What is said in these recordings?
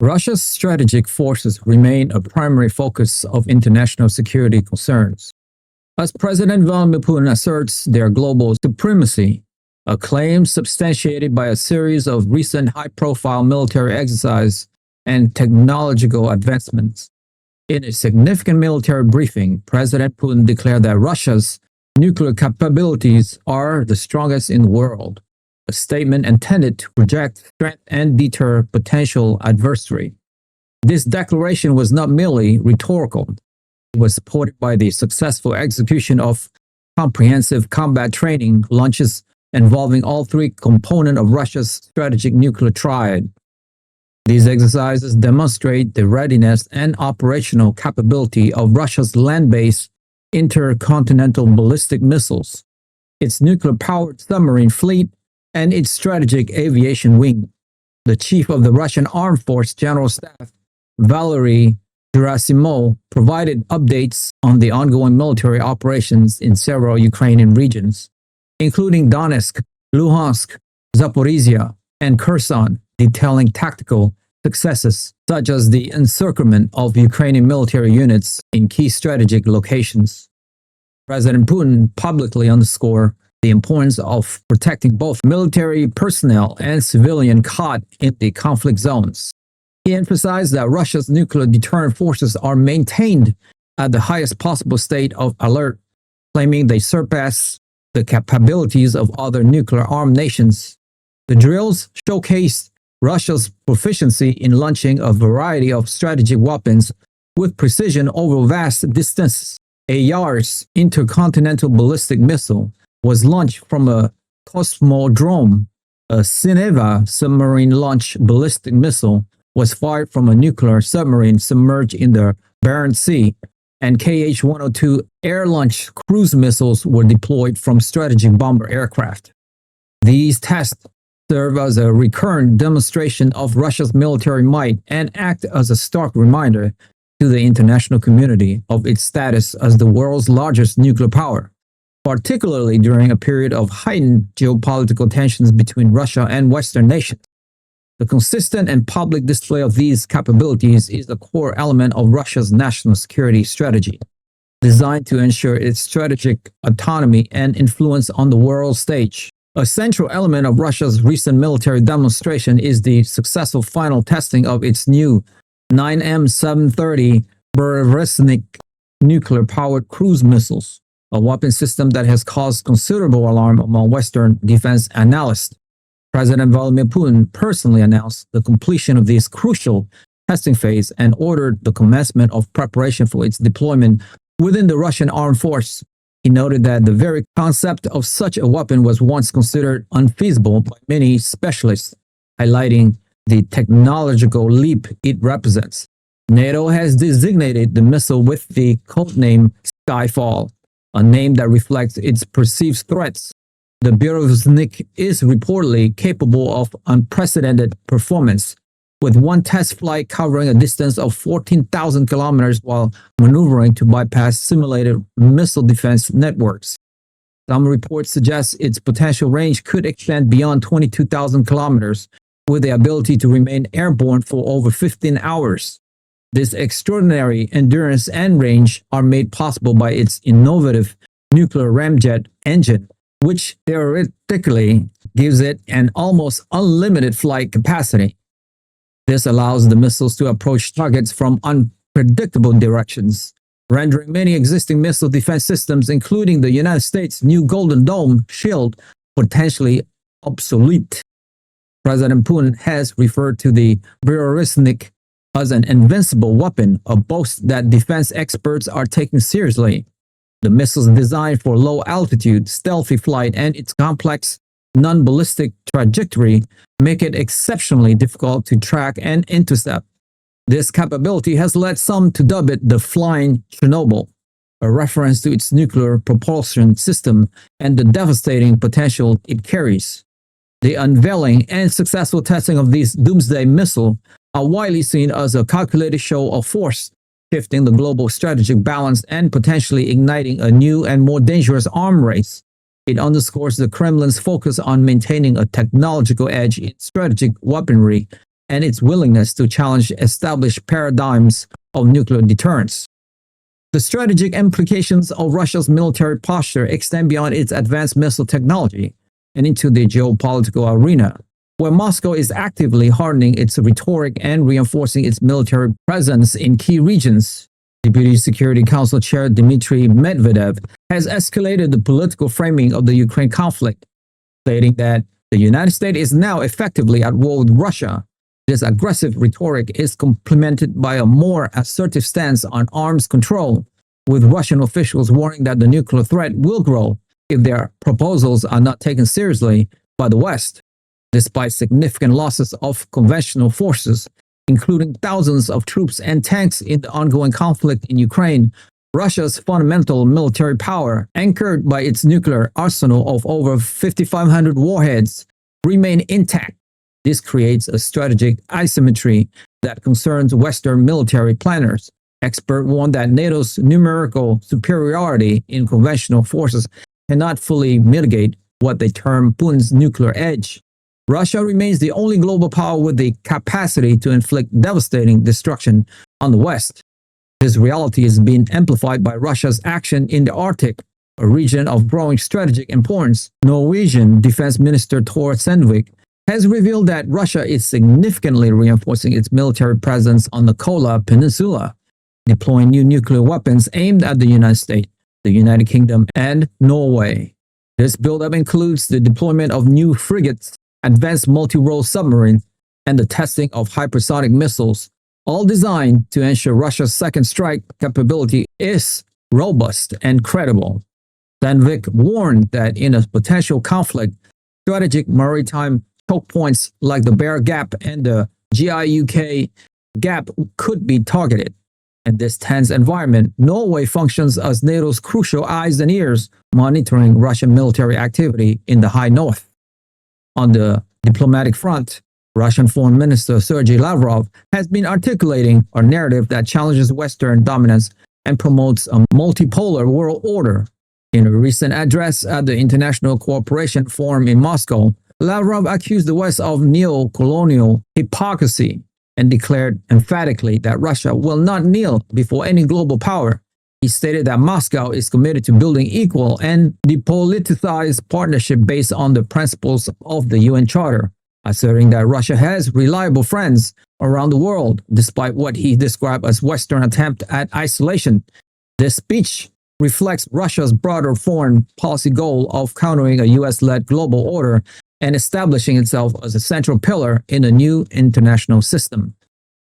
Russia's strategic forces remain a primary focus of international security concerns. As President Vladimir Putin asserts their global supremacy, a claim substantiated by a series of recent high-profile military exercises and technological advancements. In a significant military briefing, President Putin declared that Russia's nuclear capabilities are the strongest in the world, a statement intended to project strength and deter potential adversary. This declaration was not merely rhetorical. It was supported by the successful execution of comprehensive combat training launches involving all three components of Russia's strategic nuclear triad. These exercises demonstrate the readiness and operational capability of Russia's land-based intercontinental ballistic missiles, its nuclear-powered submarine fleet, and its strategic aviation wing. The chief of the Russian Armed Forces General Staff, Valery Gerasimov, provided updates on the ongoing military operations in several Ukrainian regions, including Donetsk, Luhansk, Zaporizhia, and Kherson, detailing tactical successes such as the encirclement of Ukrainian military units in key strategic locations. President Putin publicly underscored the importance of protecting both military personnel and civilians caught in the conflict zones. He emphasized that Russia's nuclear deterrent forces are maintained at the highest possible state of alert, claiming they surpass the capabilities of other nuclear-armed nations. The drills showcased Russia's proficiency in launching a variety of strategic weapons with precision over vast distances. A Yars intercontinental ballistic missile was launched from a cosmodrome. A Sineva submarine launch ballistic missile was fired from a nuclear submarine submerged in the Barents Sea, and Kh-102 air-launched cruise missiles were deployed from strategic bomber aircraft. These tests serve as a recurrent demonstration of Russia's military might and act as a stark reminder to the international community of its status as the world's largest nuclear power, particularly during a period of heightened geopolitical tensions between Russia and Western nations. The consistent and public display of these capabilities is a core element of Russia's national security strategy, designed to ensure its strategic autonomy and influence on the world stage. A central element of Russia's recent military demonstration is the successful final testing of its new 9M730 Burevestnik nuclear-powered cruise missiles, a weapon system that has caused considerable alarm among Western defense analysts. President Vladimir Putin personally announced the completion of this crucial testing phase and ordered the commencement of preparation for its deployment within the Russian armed force. He noted that the very concept of such a weapon was once considered unfeasible by many specialists, highlighting the technological leap it represents. NATO has designated the missile with the codename Skyfall, a name that reflects its perceived threats. The Burevestnik is reportedly capable of unprecedented performance, with one test flight covering a distance of 14,000 kilometers while maneuvering to bypass simulated missile defense networks. Some reports suggest its potential range could extend beyond 22,000 kilometers, with the ability to remain airborne for over 15 hours. This extraordinary endurance and range are made possible by its innovative nuclear ramjet engine, which theoretically gives it an almost unlimited flight capacity. This allows the missiles to approach targets from unpredictable directions, rendering many existing missile defense systems, including the United States' new Golden Dome shield, potentially obsolete. President Putin has referred to the Burevestnik as an invincible weapon, a boast that defense experts are taking seriously. The missile's designed for low-altitude, stealthy flight and its complex, non-ballistic trajectory make it exceptionally difficult to track and intercept. This capability has led some to dub it the Flying Chernobyl, a reference to its nuclear propulsion system and the devastating potential it carries. The unveiling and successful testing of these doomsday missiles are widely seen as a calculated show of force, shifting the global strategic balance and potentially igniting a new and more dangerous arms race. It underscores the Kremlin's focus on maintaining a technological edge in strategic weaponry and its willingness to challenge established paradigms of nuclear deterrence. The strategic implications of Russia's military posture extend beyond its advanced missile technology and into the geopolitical arena, where Moscow is actively hardening its rhetoric and reinforcing its military presence in key regions. Deputy Security Council Chair Dmitry Medvedev has escalated the political framing of the Ukraine conflict, stating that the United States is now effectively at war with Russia. This aggressive rhetoric is complemented by a more assertive stance on arms control, with Russian officials warning that the nuclear threat will grow if their proposals are not taken seriously by the West. Despite significant losses of conventional forces, including thousands of troops and tanks in the ongoing conflict in Ukraine, Russia's fundamental military power, anchored by its nuclear arsenal of over 5,500 warheads, remain intact. This creates a strategic asymmetry that concerns Western military planners. Experts warn that NATO's numerical superiority in conventional forces cannot fully mitigate what they term Putin's nuclear edge. Russia remains the only global power with the capacity to inflict devastating destruction on the West. This reality is being amplified by Russia's action in the Arctic, a region of growing strategic importance. Norwegian Defense Minister Thor Sandvik has revealed that Russia is significantly reinforcing its military presence on the Kola Peninsula, deploying new nuclear weapons aimed at the United States, the United Kingdom, and Norway. This buildup includes the deployment of new frigates, advanced multi-role submarines, and the testing of hypersonic missiles, all designed to ensure Russia's second strike capability is robust and credible. Sandvik warned that in a potential conflict, strategic maritime choke points like the Bear Gap and the GIUK Gap could be targeted. In this tense environment, Norway functions as NATO's crucial eyes and ears, monitoring Russian military activity in the high north. On the diplomatic front, Russian Foreign Minister Sergey Lavrov has been articulating a narrative that challenges Western dominance and promotes a multipolar world order. In a recent address at the International Cooperation Forum in Moscow, Lavrov accused the West of neo-colonial hypocrisy and declared emphatically that Russia will not kneel before any global power. He stated that Moscow is committed to building equal and depoliticized partnership based on the principles of the UN Charter, asserting that Russia has reliable friends around the world, despite what he described as Western attempt at isolation. This speech reflects Russia's broader foreign policy goal of countering a US-led global order and establishing itself as a central pillar in a new international system.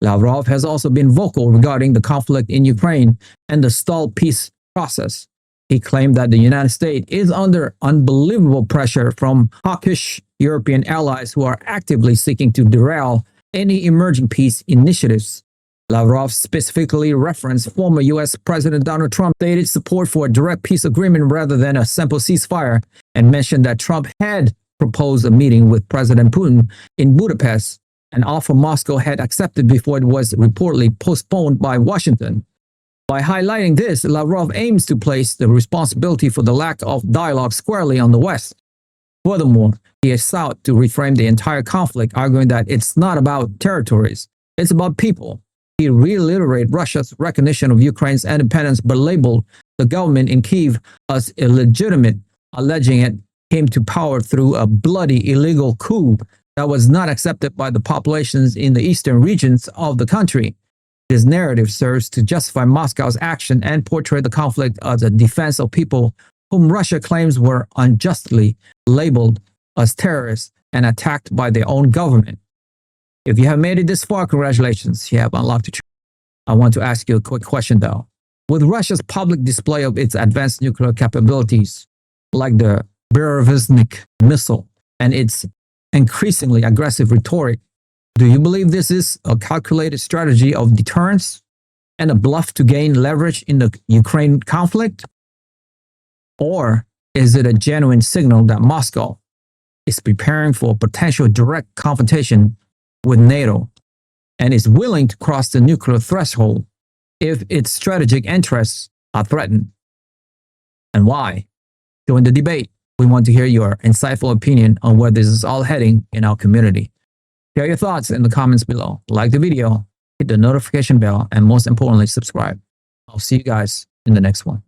Lavrov has also been vocal regarding the conflict in Ukraine and the stalled peace process. He claimed that the United States is under unbelievable pressure from hawkish European allies who are actively seeking to derail any emerging peace initiatives. Lavrov specifically referenced former U.S. President Donald Trump's stated support for a direct peace agreement rather than a simple ceasefire, and mentioned that Trump had proposed a meeting with President Putin in Budapest, an offer Moscow had accepted before it was reportedly postponed by Washington. By highlighting this, Lavrov aims to place the responsibility for the lack of dialogue squarely on the West. Furthermore, he has sought to reframe the entire conflict, arguing that it's not about territories, it's about people. He reiterated Russia's recognition of Ukraine's independence but labeled the government in Kyiv as illegitimate, alleging it came to power through a bloody illegal coup that was not accepted by the populations in the eastern regions of the country. This narrative serves to justify Moscow's action and portray the conflict as a defense of people whom Russia claims were unjustly labeled as terrorists and attacked by their own government. If you have made it this far, congratulations, you have unlocked the truth. I want to ask you a quick question though. With Russia's public display of its advanced nuclear capabilities, like the Burevestnik missile and its increasingly aggressive rhetoric, do you believe this is a calculated strategy of deterrence and a bluff to gain leverage in the Ukraine conflict? Or is it a genuine signal that Moscow is preparing for potential direct confrontation with NATO and is willing to cross the nuclear threshold if its strategic interests are threatened? And why? Join the debate. We want to hear your insightful opinion on where this is all heading in our community. Share your thoughts in the comments below. Like the video, hit the notification bell, and most importantly, subscribe. I'll see you guys in the next one.